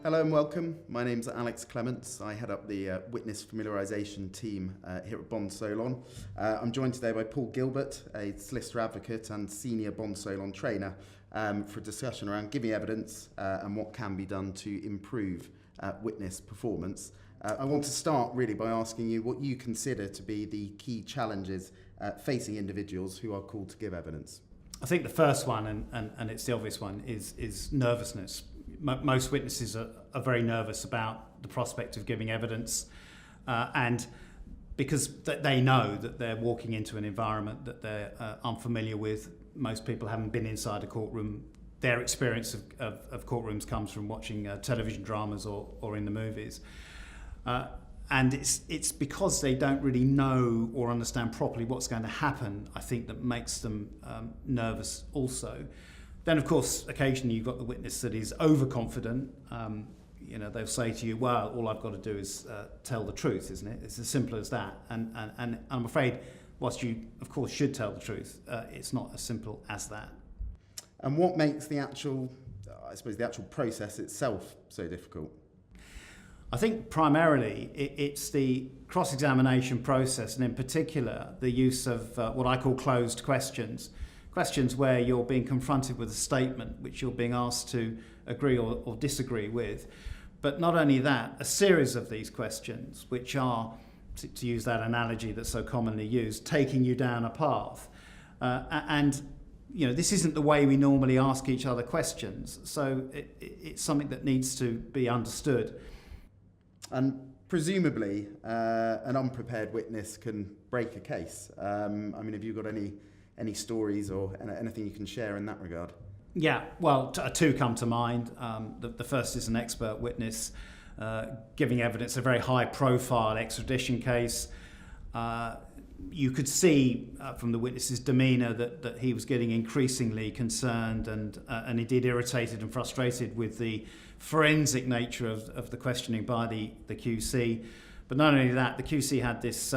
Hello and welcome. My name's Alex Clements. I head up the witness familiarisation team here at Bond Solon. I'm joined today by Paul Gilbert, a solicitor advocate and senior Bond Solon trainer, for a discussion around giving evidence and what can be done to improve witness performance. I want to start really by asking you what you consider to be the key challenges facing individuals who are called to give evidence. I think the first one, and it's the obvious one, is nervousness. Most witnesses are very nervous about the prospect of giving evidence, and because they know that they're walking into an environment that they're unfamiliar with. Most people haven't been inside a courtroom. Their experience of courtrooms comes from watching television dramas or in the movies. And it's because they don't really know or understand properly what's going to happen, I think, that makes them nervous also. Then, of course, occasionally you've got the witness that is overconfident. They'll say to you, well, all I've got to do is tell the truth, isn't it? It's as simple as that. And I'm afraid, whilst you, of course, should tell the truth, it's not as simple as that. And what makes the actual process itself so difficult? I think primarily it's the cross-examination process, and in particular the use of what I call closed questions. Questions where you're being confronted with a statement which you're being asked to agree or disagree with. But not only that, a series of these questions which are, to use that analogy that's so commonly used, taking you down a path. This isn't the way we normally ask each other questions, so it's something that needs to be understood. And presumably, an unprepared witness can break a case. Have you got any stories or anything you can share in that regard? Yeah, well, two come to mind. The first is an expert witness giving evidence, a very high-profile extradition case. You could see from the witness's demeanour that he was getting increasingly concerned and indeed irritated and frustrated with the forensic nature of the questioning by the QC. But not only that, the QC had this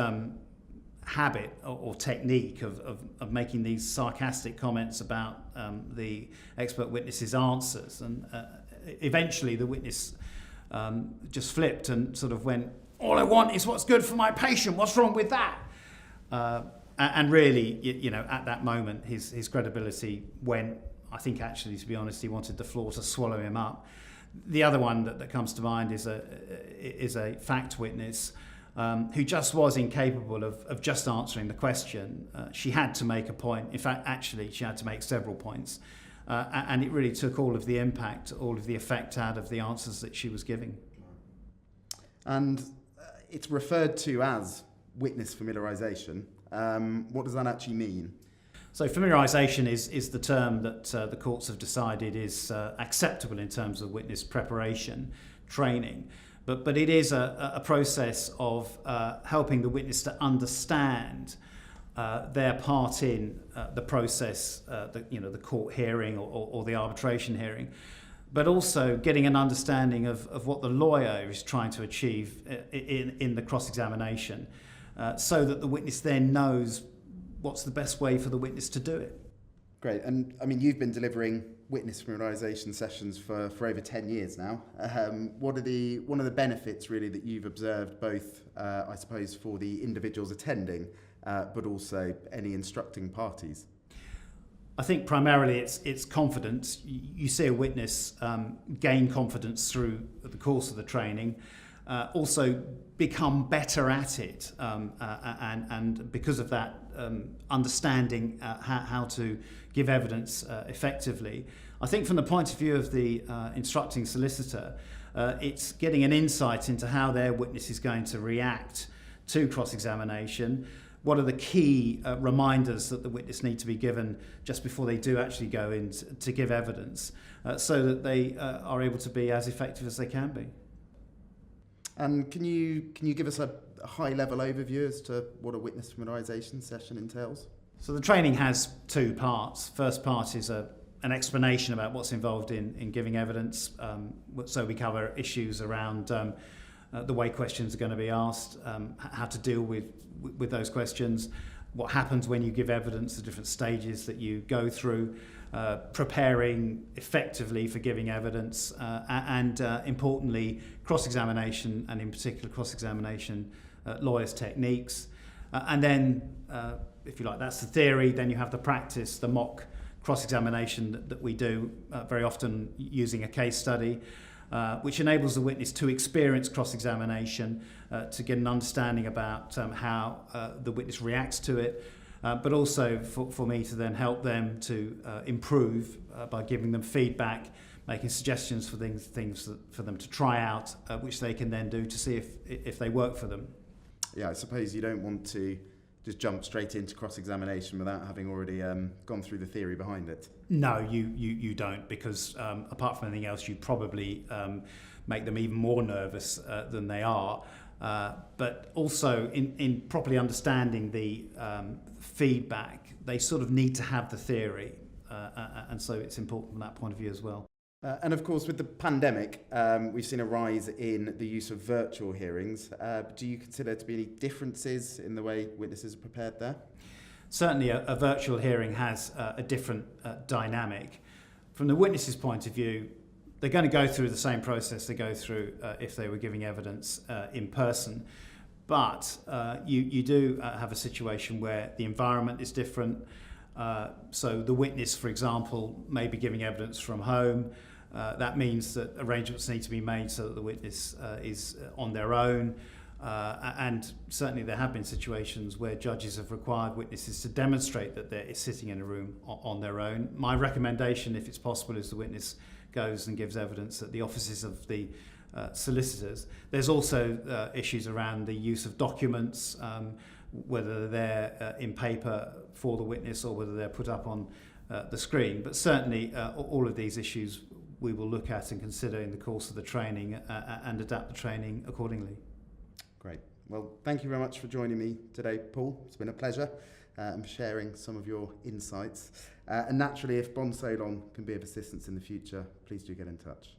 habit or technique of making these sarcastic comments about the expert witness's answers. And eventually the witness just flipped and sort of went, all I want is what's good for my patient, what's wrong with that? And really, at that moment, his credibility went. I think actually, to be honest, he wanted the floor to swallow him up. The other one that comes to mind is a fact witness who just was incapable of just answering the question. She had to make a point. In fact, actually, she had to make several points. And it really took all of the impact, all of the effect out of the answers that she was giving. And it's referred to as witness familiarisation. What does that actually mean? So familiarisation is the term that the courts have decided is acceptable in terms of witness preparation, training. But it is a process of helping the witness to understand their part in the process, the court hearing or the arbitration hearing, but also getting an understanding of what the lawyer is trying to achieve in the cross-examination, so that the witness then knows what's the best way for the witness to do it. Great. And you've been delivering witness familiarisation sessions for over 10 years now. What are one of the benefits really that you've observed, both I suppose for the individuals attending, but also any instructing parties? I think primarily it's confidence. You see a witness gain confidence through the course of the training, also become better at it, and because of that, understanding how to give evidence effectively. I think from the point of view of the instructing solicitor, it's getting an insight into how their witness is going to react to cross-examination. What are the key reminders that the witness need to be given just before they do actually go in to give evidence, so that they are able to be as effective as they can be. And can you give us a high-level overview as to what a witness familiarisation session entails? So the training has two parts. First part is an explanation about what's involved in giving evidence. So we cover issues around the way questions are going to be asked, how to deal with those questions, what happens when you give evidence, the different stages that you go through, preparing effectively for giving evidence, and importantly, cross-examination, and in particular cross-examination lawyers' techniques. And then, if you like, that's the theory. Then you have the practice, the mock cross-examination that we do, very often using a case study, which enables the witness to experience cross-examination, to get an understanding about how the witness reacts to it, but also for me to then help them to improve by giving them feedback, making suggestions for things for them to try out, which they can then do to see if they work for them. Yeah, I suppose you don't want to just jump straight into cross-examination without having already gone through the theory behind it. No, you don't, because apart from anything else, you probably make them even more nervous than they are. But also, in properly understanding the feedback, they sort of need to have the theory, and so it's important from that point of view as well. And of course, with the pandemic, we've seen a rise in the use of virtual hearings. Do you consider there to be any differences in the way witnesses are prepared there? Certainly, a virtual hearing has a different dynamic. From the witness's point of view, they're going to go through the same process they go through if they were giving evidence in person. But you do have a situation where the environment is different. So the witness, for example, may be giving evidence from home. That means that arrangements need to be made so that the witness is on their own. And certainly there have been situations where judges have required witnesses to demonstrate that they're sitting in a room on their own. My recommendation, if it's possible, is the witness goes and gives evidence at the offices of the solicitors. There's also issues around the use of documents, whether they're in paper for the witness or whether they're put up on the screen. But certainly all of these issues we will look at and consider in the course of the training and adapt the training accordingly. Great. Well, thank you very much for joining me today, Paul. It's been a pleasure and for sharing some of your insights. And naturally, if Bond Solon can be of assistance in the future, please do get in touch.